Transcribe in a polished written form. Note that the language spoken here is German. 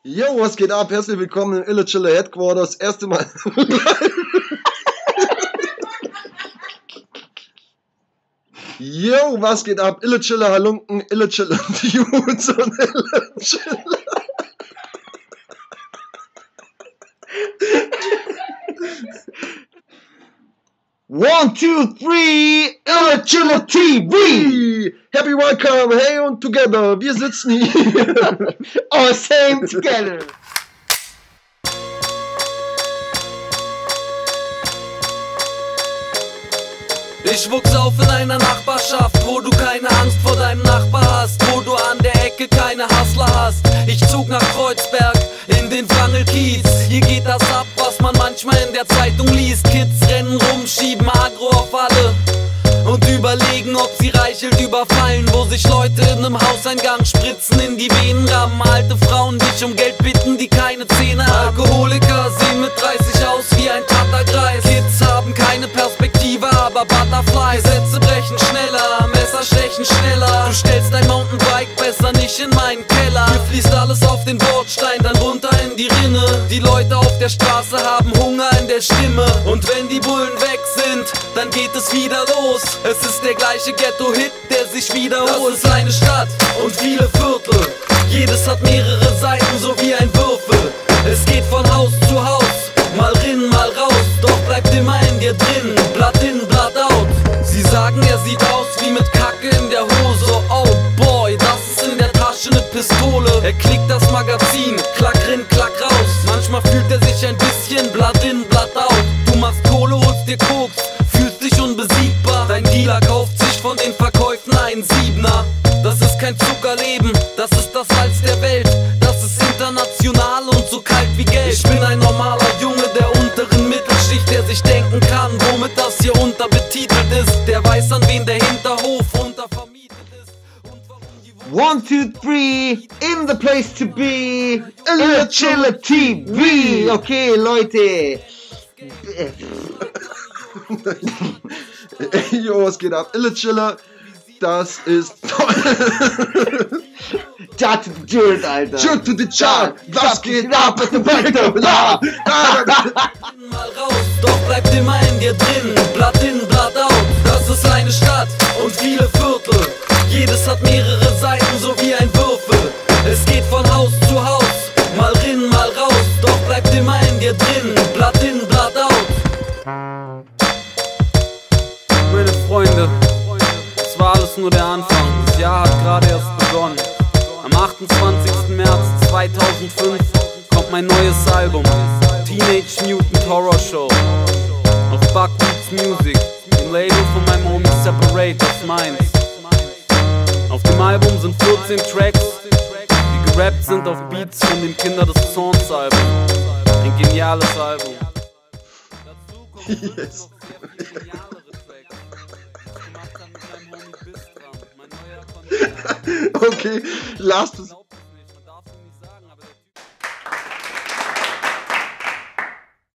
Yo, was geht ab? Herzlich willkommen im Ille Chiller Headquarters. Erste Mal. Yo, was geht ab? Ille Chiller Halunken, Ille Chiller Dudes und Ille Chiller. One, two, three, Ille Chiller TV! Happy welcome, hey und together. Wir sitzen hier. All same together! Ich wuchs auf in einer Nachbarschaft, wo du keine Angst vor deinem Nachbar hast, wo du an der Ecke keine Hustler hast. Ich zog nach Kreuzberg in den Wrangelkiez. Hier geht das ab, was man manchmal in der Zeitung liest. Kids rennen rum, schieben Agro auf alle und überlegen, ob sie Reichelt überfallen, wo sich Leute in einem Hauseingang spritzen, in die Venen rammen. Alte Frauen dich um Geld bitten, die keine Zähne haben. Alkoholiker sehen mit 30 aus wie ein Tatterkreis. Kids haben keine Perspektive, aber Butterfly. Sätze brechen schneller, Messer stechen schneller. Du stellst dein Mountainbike besser nicht in meinen Keller. Hier fließt alles auf den Bordstein, dann runter in die Rinne. Die Leute auf der Straße haben Hunger in der Stimme. Und wenn die Bullen weg sind, dann geht es wieder los. Es ist der gleiche Ghetto-Hit, der sich wiederholt. Das ist eine Stadt und viele Viertel. Jedes hat mehrere Seiten, so wie ein Würfel. Es geht von Haus zu Haus, mal rein, mal raus. Doch bleibt immer in dir drin, Blatt in, Blatt out. Sie sagen, er sieht aus wie mit Kacke in der Hose. Oh boy, das ist in der Tasche ne Pistole. Er klickt das Magazin, klack rein, klack raus. Manchmal fühlt er sich ein bisschen Blatt in, Blatt out. Du machst Kohle, holst dir Koks, fühlst dich unbesiegbar. Dein Dealer kauft sich von den Verkäufen einen Siebener. Das ist kein Zuckerleben, das ist das Salz der Welt. Das ist international und so kalt wie Geld. Ich bin ein normaler Junge der unteren Mittelschicht, der sich denken kann, womit das hier unterbetitelt ist. Der weiß, an wen der Hinterhof untervermietet ist und warum die One, two, three, in the place to be, Ille Chiller TV! Okay, Leute. Yo, was geht ab? Ille Chiller. Das ist Chart to the Dirt, Alter. Chart to the Chart. Was geht ab? Mal raus, doch bleibt immer in dir drin. Blatt in, Blatt out. Das ist eine Stadt und viele Viertel. Jedes hat mehrere Seiten, so wie ein Würfel. Es geht von Haus zu Haus, mal rein, mal raus. Doch bleibt immer in dir drin. Blatt in, Blatt out. Meine Freunde, das war alles nur der Anfang. Das Jahr hat gerade erst begonnen. Am 28. März 2005 kommt mein neues Album, Teenage Mutant Horror Show, auf Buckbeats Music, dem Label von meinem Homie Separate aus Mainz. Auf dem Album sind 14 Tracks, die gerappt sind auf Beats von dem Kinder des Zorns Album. Ein geniales Album. Yes. Okay, lasst es.